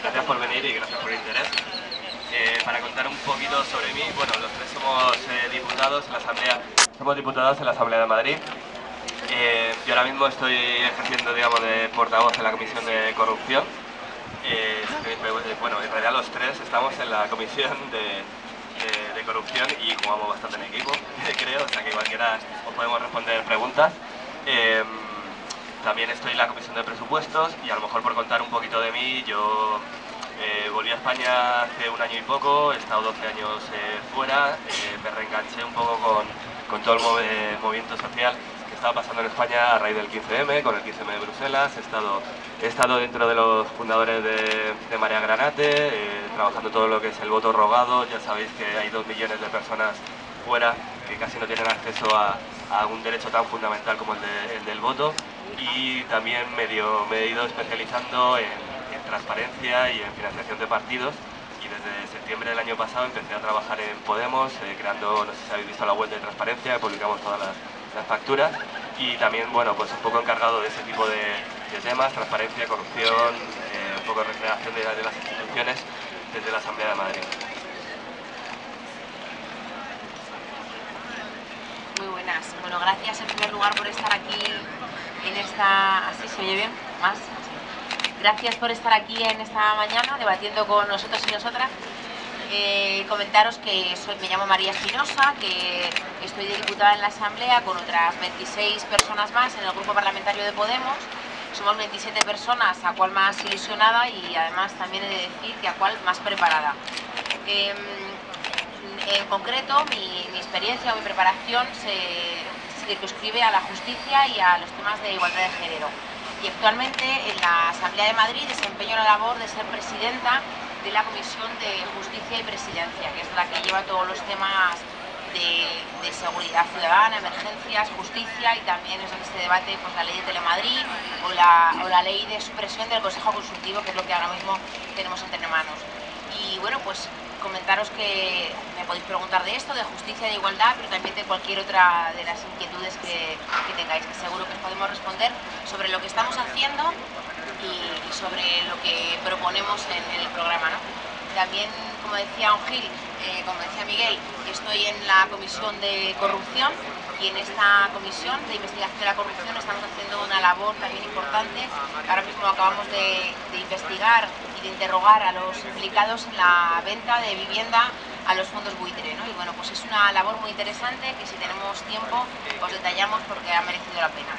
gracias por venir y gracias por el interés. Para contar un poquito sobre mí, bueno, los tres somos diputados en la Asamblea de Madrid. Yo ahora mismo estoy ejerciendo, digamos, de portavoz en la Comisión de Corrupción. Bueno, en realidad los tres estamos en la Comisión de Corrupción y jugamos bastante en equipo, creo, o sea que cualquiera os podemos responder preguntas. También estoy en la Comisión de Presupuestos y a lo mejor por contar un poquito de mí, yo volví a España hace un año y poco, he estado 12 años fuera, me reenganché un poco con todo el movimiento social que estaba pasando en España a raíz del 15M, con el 15M de Bruselas. He estado dentro de los fundadores de Marea Granate, trabajando todo lo que es el voto rogado. Ya sabéis que hay 2 millones de personas fuera que casi no tienen acceso a un derecho tan fundamental como el del voto. Y también me he ido especializando en transparencia y en financiación de partidos, y desde septiembre del año pasado empecé a trabajar en Podemos, creando, no sé si habéis visto la web de transparencia, publicamos todas las facturas, y también, bueno, pues un poco encargado de ese tipo de temas, transparencia, corrupción, un poco de recreación de las instituciones desde la Asamblea de Madrid. Muy buenas. Bueno, gracias en primer lugar por estar aquí en esta... ¿Así se oye bien? ¿Más? Gracias por estar aquí en esta mañana debatiendo con nosotros y nosotras. Comentaros que me llamo María Espinosa, que estoy de diputada en la Asamblea con otras 26 personas más en el grupo parlamentario de Podemos. Somos 27 personas, a cual más ilusionada y además también he de decir que a cual más preparada. En concreto, mi experiencia o mi preparación se circunscribe a la justicia y a los temas de igualdad de género. Y actualmente en la Asamblea de Madrid desempeño la labor de ser presidenta de la Comisión de Justicia y Presidencia, que es la que lleva todos los temas de seguridad ciudadana, emergencias, justicia, y también es donde se debate pues, la ley de Telemadrid o la ley de supresión del Consejo Consultivo, que es lo que ahora mismo tenemos entre manos. Y bueno, pues comentaros que me podéis preguntar de esto, de justicia, de igualdad, pero también de cualquier otra de las inquietudes que tengáis, que seguro que os podemos responder sobre lo que estamos haciendo y sobre lo que proponemos en el programa, ¿no? También, como decía Gil, como decía Miguel, estoy en la Comisión de Corrupción, y en esta comisión de investigación de la corrupción estamos haciendo una labor también importante. Ahora mismo acabamos de investigar y de interrogar a los implicados en la venta de vivienda a los fondos buitre, ¿no? Y bueno, pues es una labor muy interesante que si tenemos tiempo os detallamos porque ha merecido la pena.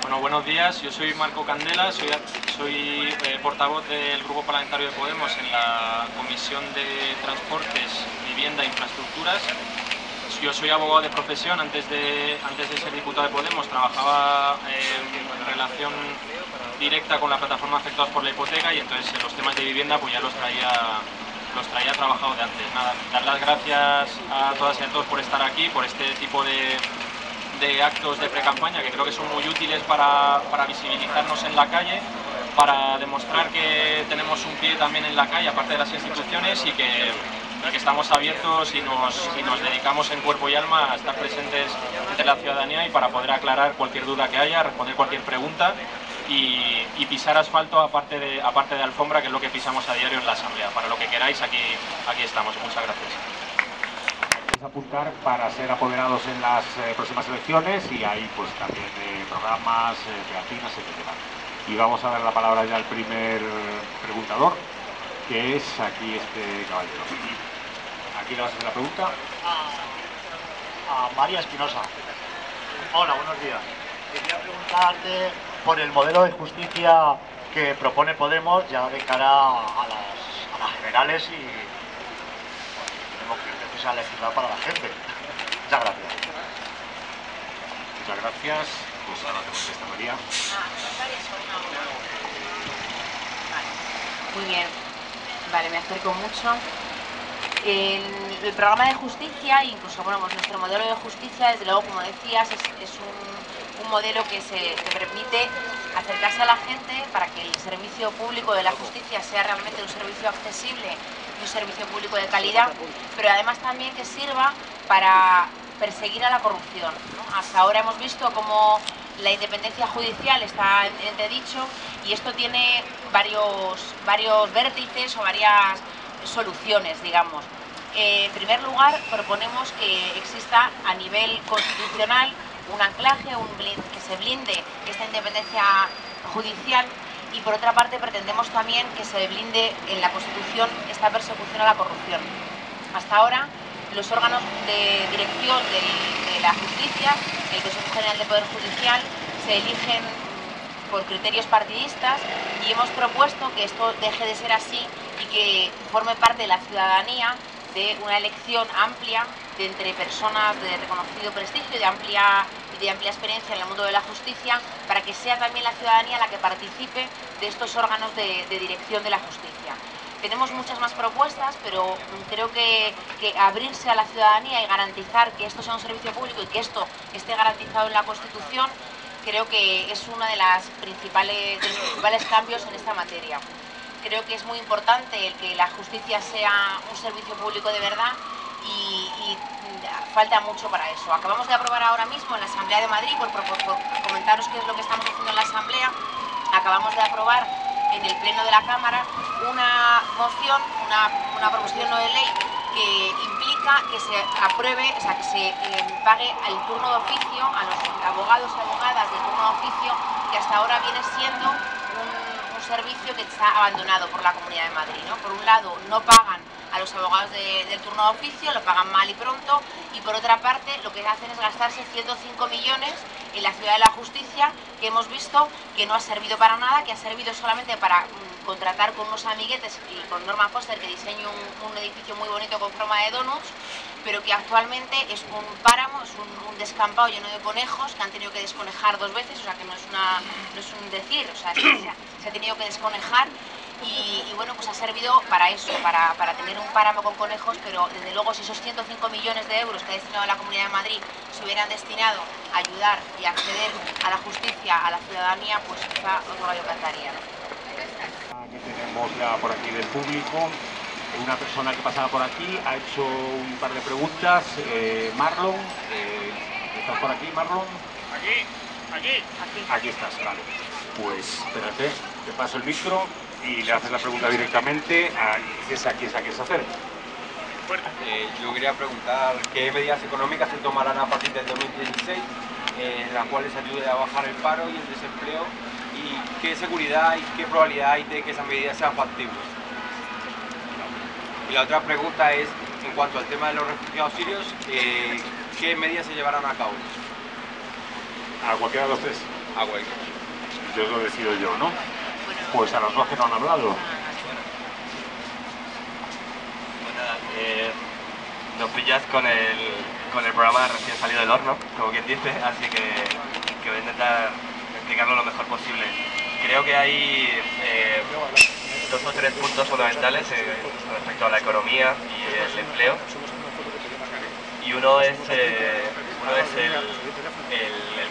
Bueno, buenos días, yo soy Marco Candela, soy portavoz del Grupo Parlamentario de Podemos en la Comisión de Transportes, Vivienda e Infraestructuras. Yo soy abogado de profesión, antes de ser diputado de Podemos trabajaba en relación directa con la plataforma afectados por la hipoteca, y entonces los temas de vivienda pues ya los traía trabajados de antes. Nada, dar las gracias a todas y a todos por estar aquí, por este tipo de actos de pre-campaña que creo que son muy útiles para visibilizarnos en la calle, para demostrar que tenemos un pie también en la calle, aparte de las instituciones, y que estamos abiertos y nos dedicamos en cuerpo y alma a estar presentes entre la ciudadanía y para poder aclarar cualquier duda que haya, responder cualquier pregunta y pisar asfalto aparte de alfombra, que es lo que pisamos a diario en la Asamblea. Para lo que queráis, aquí estamos. Muchas gracias. Apuntar para ser apoderados en las próximas elecciones, y ahí pues también programas, pegatinas, etcétera. Y vamos a dar la palabra ya al primer preguntador, que es aquí este caballero. Aquí le vas a hacer la pregunta. A María Espinosa. Hola, buenos días. Quería preguntarte por el modelo de justicia que propone Podemos ya de cara a las generales, y tenemos que empezar a legislar para la gente. Muchas gracias. Muchas gracias. Pues ahora te contesta María. Muy bien. Vale, me acerco mucho. El programa de justicia, incluso bueno, pues nuestro modelo de justicia, desde luego, como decías, es un modelo que permite acercarse a la gente para que el servicio público de la justicia sea realmente un servicio accesible y un servicio público de calidad, pero además también que sirva para perseguir a la corrupción, ¿no? Hasta ahora hemos visto cómo La independencia judicial está en entredicho y esto tiene varios vértices o varias soluciones, digamos. En primer lugar, proponemos que exista a nivel constitucional un anclaje, que se blinde esta independencia judicial, y por otra parte pretendemos también que se blinde en la Constitución esta persecución a la corrupción. Hasta ahora, los órganos de dirección de la justicia, el Consejo General de Poder Judicial, se eligen por criterios partidistas, y hemos propuesto que esto deje de ser así y que forme parte de la ciudadanía, de una elección amplia de entre personas de reconocido prestigio y de amplia experiencia en el mundo de la justicia, para que sea también la ciudadanía la que participe de estos órganos de dirección de la justicia. Tenemos muchas más propuestas, pero creo que abrirse a la ciudadanía y garantizar que esto sea un servicio público y que esto esté garantizado en la Constitución, creo que es uno de los principales cambios en esta materia. Creo que es muy importante el que la justicia sea un servicio público de verdad, y falta mucho para eso. Acabamos de aprobar ahora mismo en la Asamblea de Madrid, por comentaros qué es lo que estamos haciendo en la Asamblea, acabamos de aprobar en el Pleno de la Cámara una moción, una proposición no de ley que implica que se apruebe, o sea, que se pague el turno de oficio a los abogados y abogadas del turno de oficio, que hasta ahora viene siendo un servicio que está abandonado por la Comunidad de Madrid, ¿no? Por un lado, no pagan a los abogados del turno de oficio, lo pagan mal y pronto, y por otra parte lo que hacen es gastarse 105 millones en la Ciudad de la Justicia, que hemos visto que no ha servido para nada, que ha servido solamente para contratar con unos amiguetes y con Norman Foster, que diseña un edificio muy bonito con forma de donuts, pero que actualmente es un páramo, es un descampado lleno de conejos que han tenido que desconejar 2 veces, o sea que no es un decir, o sea, se ha tenido que desconejar. Y bueno, pues ha servido para eso, para tener un páramo con conejos, pero desde luego si esos 105 millones de euros que ha destinado la Comunidad de Madrid se hubieran destinado a ayudar y a acceder a la justicia, a la ciudadanía, pues quizá otro gallo cantaría, ¿no? Que tenemos ya por aquí del público, una persona que pasaba por aquí ha hecho un par de preguntas. Marlon, ¿estás por aquí, Marlon? Aquí estás, vale. Pues espérate, te paso el micro y le haces la pregunta directamente a esa quieres hacer. Yo quería preguntar qué medidas económicas se tomarán a partir del 2016, las cuales ayuden a bajar el paro y el desempleo, y qué seguridad y qué probabilidad hay de que esas medidas sean factibles. Y la otra pregunta es, en cuanto al tema de los refugiados sirios, ¿qué medidas se llevarán a cabo? ¿A cualquiera de los tres? A cualquiera. Yo lo decido yo, ¿no? Pues a los dos que no han hablado. Nos pillas con el programa recién salido del horno, como quien dice, así que voy a intentar explicarlo lo mejor posible. Creo que hay 2 o 3 puntos fundamentales respecto a la economía y el empleo. Y uno es el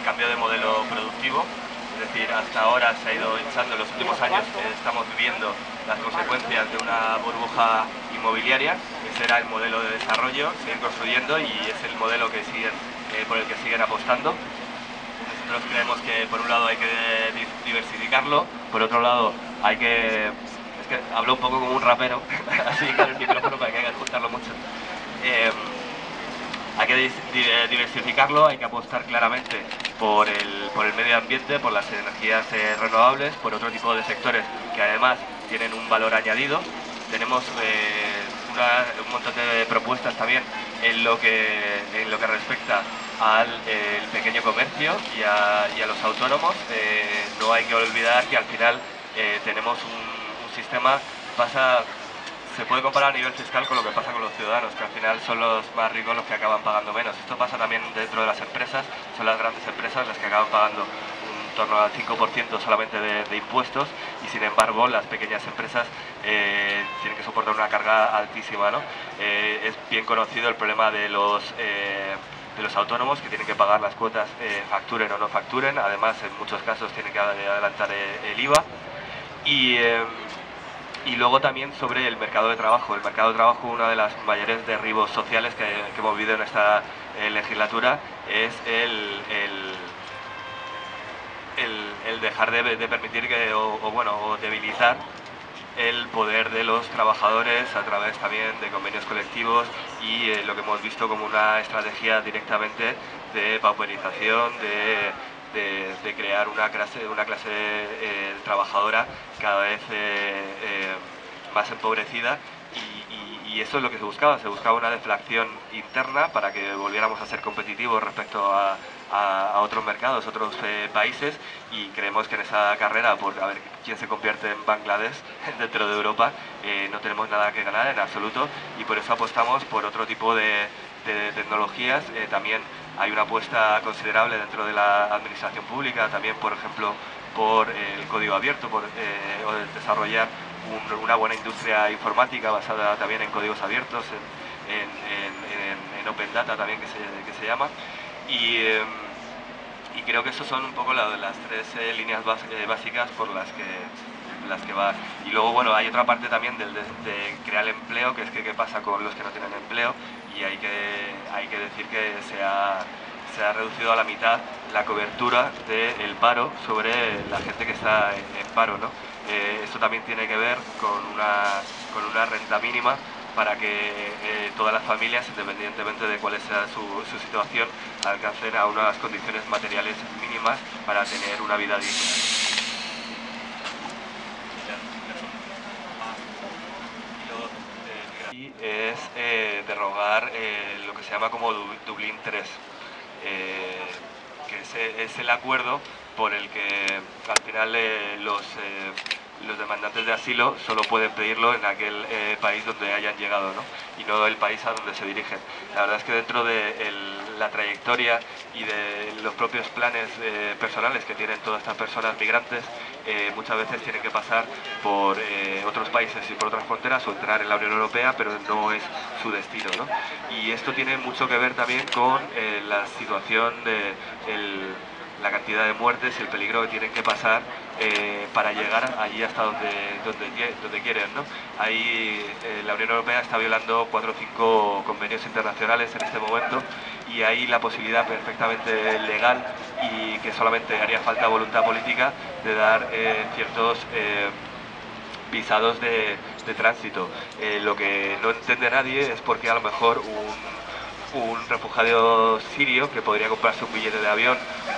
cambio de modelo productivo. Es decir, hasta ahora se ha ido hinchando, en los últimos años estamos viviendo las consecuencias de una burbuja inmobiliaria. Ese era el modelo de desarrollo, siguen construyendo y es el modelo que por el que siguen apostando. Nosotros creemos que por un lado hay que diversificarlo, por otro lado hay que... Es que hablo un poco como un rapero, así con el micrófono para que hay que escucharlo mucho. Hay que diversificarlo, hay que apostar claramente por el medio ambiente, por las energías renovables, por otro tipo de sectores que además tienen un valor añadido. Tenemos un montón de propuestas también en lo que respecta al pequeño comercio y a los autónomos. No hay que olvidar que al final tenemos un sistema, se puede comparar a nivel fiscal con lo que pasa con los ciudadanos, que al final son los más ricos los que acaban pagando menos. Esto pasa también dentro de las empresas, son las grandes empresas las que acaban pagando en torno al 5% solamente de impuestos, y sin embargo las pequeñas empresas tienen que soportar una carga altísima, ¿no? Es bien conocido el problema de los autónomos, que tienen que pagar las cuotas, facturen o no facturen. Además, en muchos casos tienen que adelantar el IVA. Y luego también sobre el mercado de trabajo. El mercado de trabajo, uno de los mayores derribos sociales que hemos vivido en esta legislatura, es el dejar de permitir que, o debilitar el poder de los trabajadores a través también de convenios colectivos y lo que hemos visto como una estrategia directamente de pauperización, de crear una clase trabajadora cada vez más empobrecida y eso es lo que se buscaba una deflación interna para que volviéramos a ser competitivos respecto a otros mercados, otros países, y creemos que en esa carrera por a ver quién se convierte en Bangladesh dentro de Europa no tenemos nada que ganar en absoluto, y por eso apostamos por otro tipo de tecnologías. También hay una apuesta considerable dentro de la administración pública, también por ejemplo por el código abierto, por desarrollar una buena industria informática basada también en códigos abiertos, en Open Data también que se llama, y creo que esas son un poco las tres líneas básicas por las que va. Y luego, bueno, hay otra parte también de crear empleo, que es que qué pasa con los que no tienen empleo, y hay que decir que se ha reducido a la mitad la cobertura del paro sobre la gente que está en paro, ¿no? Esto también tiene que ver con una renta mínima para que todas las familias, independientemente de cuál sea su situación, alcancen a unas condiciones materiales mínimas para tener una vida digna. Y es derogar lo que se llama como Dublín III, que es el acuerdo por el que al final los demandantes de asilo solo pueden pedirlo en aquel país donde hayan llegado, ¿no? Y no el país a donde se dirigen. La verdad es que dentro de la trayectoria y de los propios planes personales que tienen todas estas personas migrantes, muchas veces tienen que pasar por otros países y por otras fronteras o entrar en la Unión Europea, pero no es su destino, ¿no? Y esto tiene mucho que ver también con la situación de la cantidad de muertes y el peligro que tienen que pasar para llegar allí hasta donde quieren, ¿no? Ahí la Unión Europea está violando 4 o 5 convenios internacionales en este momento, y hay la posibilidad perfectamente legal, y que solamente haría falta voluntad política, de dar ciertos visados de tránsito. Lo que no entiende nadie es por qué a lo mejor un refugiado sirio que podría comprarse un billete de avión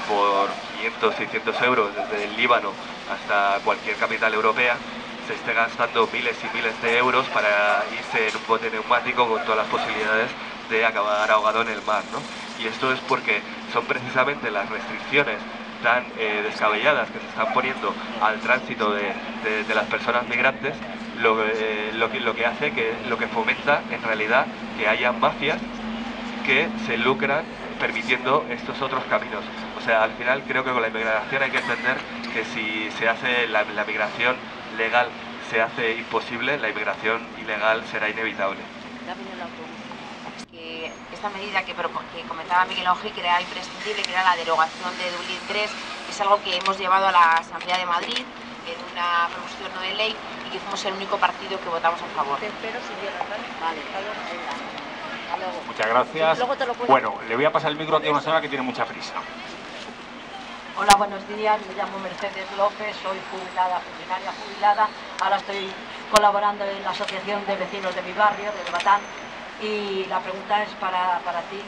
por 500, 600 euros desde el Líbano hasta cualquier capital europea se esté gastando miles y miles de euros para irse en un bote neumático con todas las posibilidades de acabar ahogado en el mar, ¿no? Y esto es porque son precisamente las restricciones tan descabelladas que se están poniendo al tránsito de las personas migrantes lo que hace lo que fomenta en realidad que haya mafias que se lucran permitiendo estos otros caminos. O sea, al final creo que con la inmigración hay que entender que si se hace la migración legal se hace imposible, la inmigración ilegal será inevitable. Que esta medida que comentaba Miguel Ángel, que era imprescindible, que era la derogación de Dublín III, es algo que hemos llevado a la Asamblea de Madrid en una proposición no de ley, y que fuimos el único partido que votamos a favor. Muchas gracias. Bueno, le voy a pasar el micro aquí a una señora que tiene mucha prisa. Hola, buenos días. Me llamo Mercedes López, soy funcionaria jubilada. Ahora estoy colaborando en la Asociación de Vecinos de mi barrio, de Batán. Y la pregunta es para ti.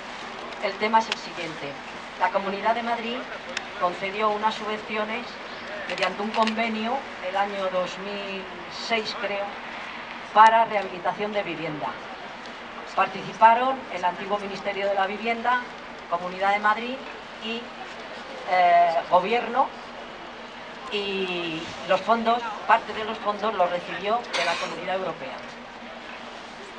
El tema es el siguiente. La Comunidad de Madrid concedió unas subvenciones mediante un convenio el año 2006, creo, para rehabilitación de vivienda. Participaron el antiguo Ministerio de la Vivienda, Comunidad de Madrid y Gobierno, y los fondos, parte de los fondos los recibió de la Comunidad Europea.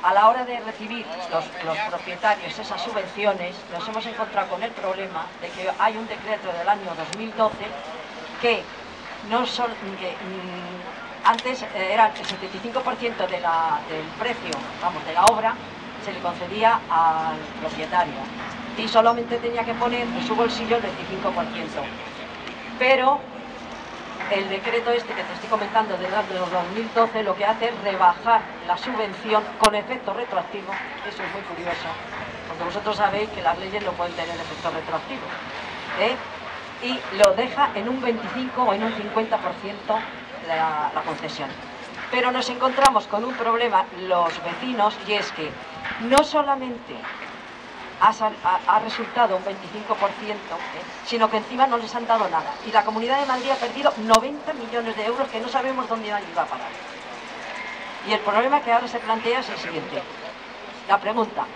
A la hora de recibir los propietarios esas subvenciones, nos hemos encontrado con el problema de que hay un decreto del año 2012 que antes era el 75% del precio, vamos, de la obra, se le concedía al propietario y solamente tenía que poner en su bolsillo el 25%. Pero el decreto este que te estoy comentando del año 2012 lo que hace es rebajar la subvención con efecto retroactivo. Eso es muy curioso, porque vosotros sabéis que las leyes no pueden tener efecto retroactivo, y lo deja en un 25 o en un 50% la concesión. Pero nos encontramos con un problema los vecinos, y es que no solamente ha resultado un 25%, sino que encima no les han dado nada. Y la Comunidad de Madrid ha perdido 90 millones de euros que no sabemos dónde han ido a parar. Y el problema que ahora se plantea es el siguiente. La pregunta: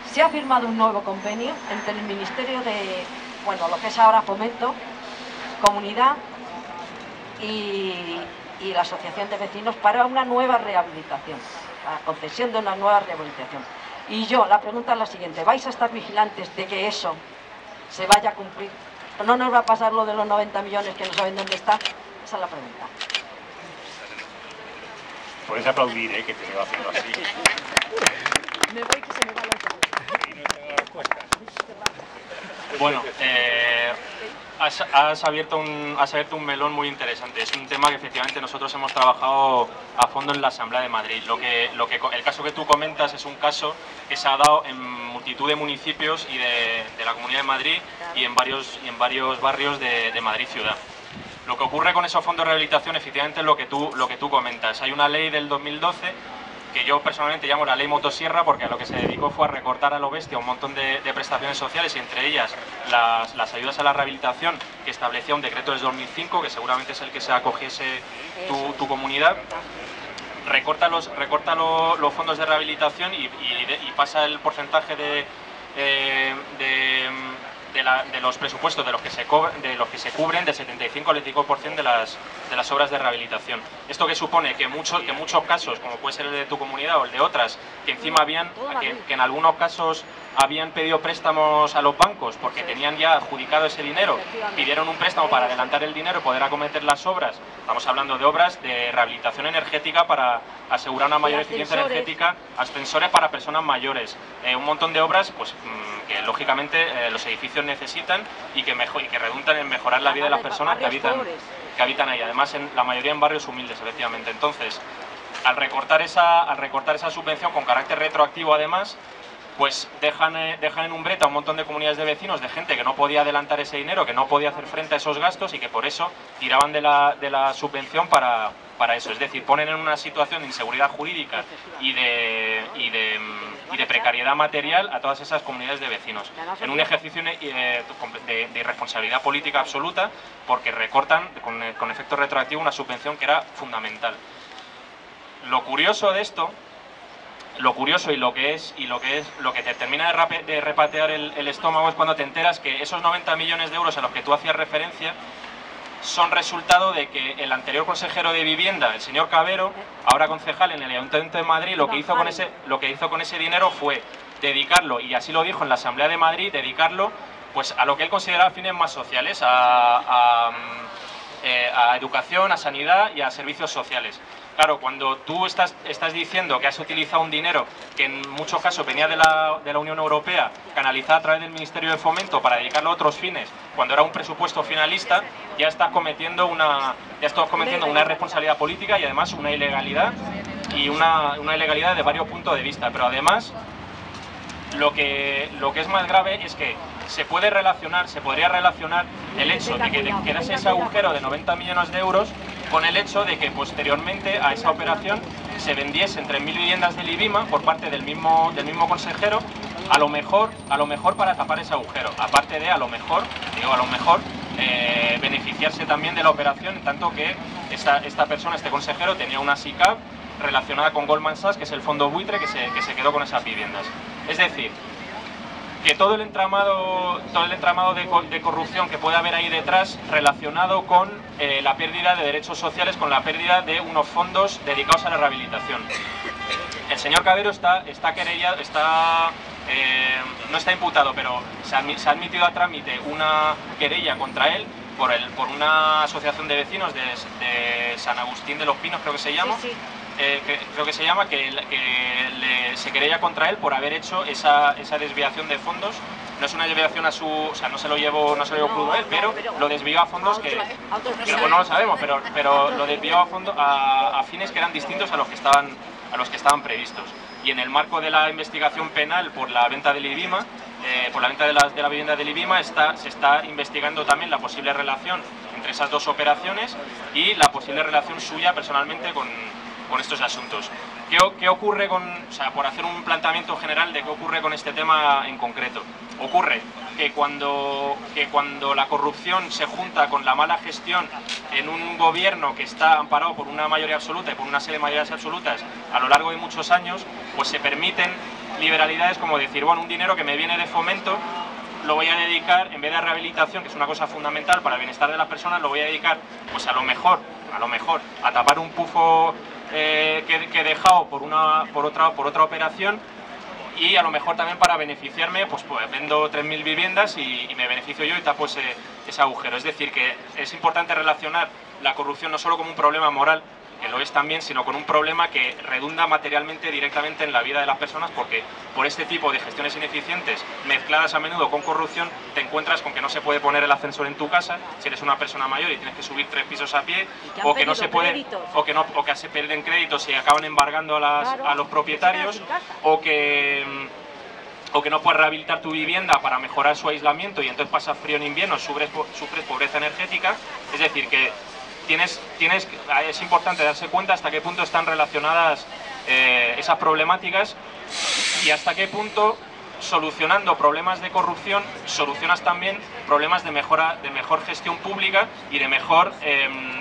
¿se ha firmado un nuevo convenio entre el Ministerio de, bueno, lo que es ahora Fomento, Comunidad y la Asociación de Vecinos para una nueva rehabilitación, la concesión de una nueva rehabilitación? Y yo, la pregunta es la siguiente: ¿vais a estar vigilantes de que eso se vaya a cumplir? ¿No nos va a pasar lo de los 90 millones que no saben dónde está? Esa es la pregunta. Puedes aplaudir, que te veo haciendo así. Me voy, que se me va la otra. Y no tengo la respuesta. Bueno, has abierto un melón muy interesante. Es un tema que efectivamente nosotros hemos trabajado a fondo en la Asamblea de Madrid. El caso que tú comentas es un caso que se ha dado en multitud de municipios y de la Comunidad de Madrid y en varios barrios de Madrid ciudad. Lo que ocurre con esos fondos de rehabilitación efectivamente es lo que tú comentas. Hay una ley del 2012 que yo personalmente llamo la ley motosierra, porque a lo que se dedicó fue a recortar a lo bestia un montón de prestaciones sociales, y entre ellas las ayudas a la rehabilitación que establecía un decreto desde 2005, que seguramente es el que se acogiese tu comunidad. Recorta los fondos de rehabilitación y pasa el porcentaje de los presupuestos de los que se cubren del 75 al 25% de las obras de rehabilitación. Esto que supone que muchos casos, como puede ser el de tu comunidad o el de otras, que encima que en algunos casos habían pedido préstamos a los bancos porque tenían ya adjudicado ese dinero, pidieron un préstamo para adelantar el dinero y poder acometer las obras. Estamos hablando de obras de rehabilitación energética para asegurar una mayor eficiencia energética, ascensores para personas mayores, un montón de obras pues que lógicamente los edificios necesitan y que redundan en mejorar la vida de las personas que habitan ahí, además en la mayoría en barrios humildes, efectivamente. Entonces, al recortar esa subvención con carácter retroactivo, además, pues dejan en un brete a un montón de comunidades de vecinos, de gente que no podía adelantar ese dinero, que no podía hacer frente a esos gastos y que por eso tiraban de la subvención para eso. Es decir, ponen en una situación de inseguridad jurídica y de precariedad material a todas esas comunidades de vecinos, en un ejercicio de irresponsabilidad política absoluta, porque recortan con efecto retroactivo una subvención que era fundamental. Lo curioso de esto, y lo que te termina de repatear el estómago es cuando te enteras que esos 90 millones de euros a los que tú hacías referencia son resultado de que el anterior consejero de Vivienda, el señor Cabero, ahora concejal en el Ayuntamiento de Madrid, lo que hizo con ese dinero fue dedicarlo, y así lo dijo en la Asamblea de Madrid, dedicarlo pues a lo que él consideraba fines más sociales, a educación, a sanidad y a servicios sociales. Claro, cuando tú estás diciendo que has utilizado un dinero que en muchos casos venía de la Unión Europea, canalizado a través del Ministerio de Fomento para dedicarlo a otros fines, cuando era un presupuesto finalista, ya estás cometiendo una irresponsabilidad política y además una ilegalidad, y una ilegalidad de varios puntos de vista. Pero además, lo que es más grave es que se podría relacionar el hecho de que quedase ese agujero de 90 millones de euros con el hecho de que posteriormente a esa operación se vendiesen 3.000 viviendas del IBIMA por parte del mismo consejero, a lo mejor para tapar ese agujero, aparte de a lo mejor beneficiarse también de la operación, en tanto que esta persona, este consejero, tenía una SICAV relacionada con Goldman Sachs, que es el fondo buitre que se quedó con esas viviendas. Es decir, que todo el entramado de corrupción que puede haber ahí detrás, relacionado con la pérdida de derechos sociales, con la pérdida de unos fondos dedicados a la rehabilitación. El señor Cabero no está imputado, pero se ha admitido a trámite una querella contra él por una asociación de vecinos de San Agustín de los Pinos, creo que se llama. Sí, sí. Se querella contra él por haber hecho esa desviación de fondos. No es una desviación o sea, no se lo llevó crudo a él, pero lo desvió a fondos que no lo sabemos, pero lo desvió a fines que eran distintos a los que estaban previstos. Y en el marco de la investigación penal por la venta del IBIMA, por la venta de la vivienda del IBIMA, se está investigando también la posible relación entre esas dos operaciones y la posible relación suya personalmente con estos asuntos. ¿Qué ocurre o sea, por hacer un planteamiento general de qué ocurre con este tema en concreto? Ocurre que cuando la corrupción se junta con la mala gestión en un gobierno que está amparado por una mayoría absoluta y por una serie de mayorías absolutas a lo largo de muchos años, pues se permiten liberalidades como decir, bueno, un dinero que me viene de fomento lo voy a dedicar, en vez de a rehabilitación, que es una cosa fundamental para el bienestar de las personas, lo voy a dedicar pues a lo mejor a tapar un pufo que he dejado por otra operación, y a lo mejor también para beneficiarme, pues vendo 3.000 viviendas y me beneficio yo y tapo ese agujero. Es decir, que es importante relacionar la corrupción no solo como un problema moral, que lo es también, sino con un problema que redunda materialmente directamente en la vida de las personas, porque por este tipo de gestiones ineficientes mezcladas a menudo con corrupción te encuentras con que no se puede poner el ascensor en tu casa si eres una persona mayor y tienes que subir 3 pisos a pie, o que no se puede, o que se pierden créditos y acaban embargando a los propietarios, o que no puedes rehabilitar tu vivienda para mejorar su aislamiento y entonces pasas frío en invierno, sufres pobreza energética. Es decir, que es importante darse cuenta hasta qué punto están relacionadas esas problemáticas y hasta qué punto, solucionando problemas de corrupción, solucionas también problemas de mejor gestión pública y de mejor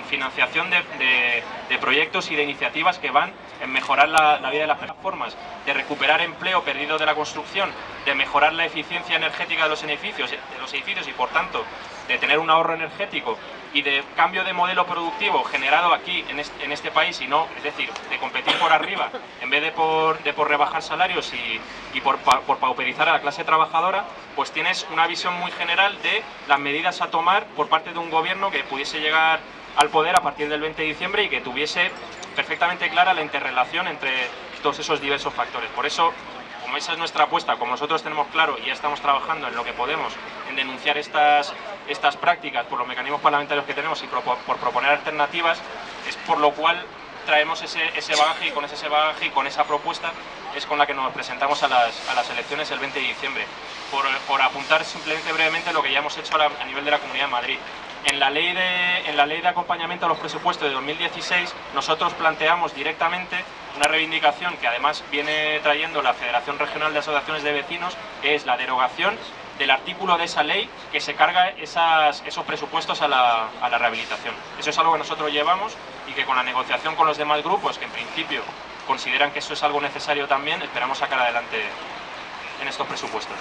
financiación de proyectos y de iniciativas que van en mejorar la vida de las plataformas, de recuperar empleo perdido de la construcción, de mejorar la eficiencia energética de los edificios y por tanto de tener un ahorro energético y de cambio de modelo productivo generado aquí en este país, y no, es decir, de competir por arriba en vez de por rebajar salarios y por pauperizar a la clase trabajadora, pues tienes una visión muy general de las medidas a tomar por parte de un gobierno que pudiese llegar al poder a partir del 20 de diciembre y que tuviese perfectamente clara la interrelación entre todos esos diversos factores. Por eso, como esa es nuestra apuesta, como nosotros tenemos claro y ya estamos trabajando en lo que podemos en denunciar estas prácticas por los mecanismos parlamentarios que tenemos y por proponer alternativas, es por lo cual traemos ese bagaje, y con ese bagaje y con esa propuesta es con la que nos presentamos a las elecciones el 20 de diciembre. Por apuntar simplemente brevemente lo que ya hemos hecho a nivel de la Comunidad de Madrid. En la ley de acompañamiento a los presupuestos de 2016 nosotros planteamos directamente una reivindicación que además viene trayendo la Federación Regional de Asociaciones de Vecinos, que es la derogación del artículo de esa ley que se carga esos presupuestos a la rehabilitación. Eso es algo que nosotros llevamos y que con la negociación con los demás grupos, que en principio consideran que eso es algo necesario también, esperamos sacar adelante en estos presupuestos.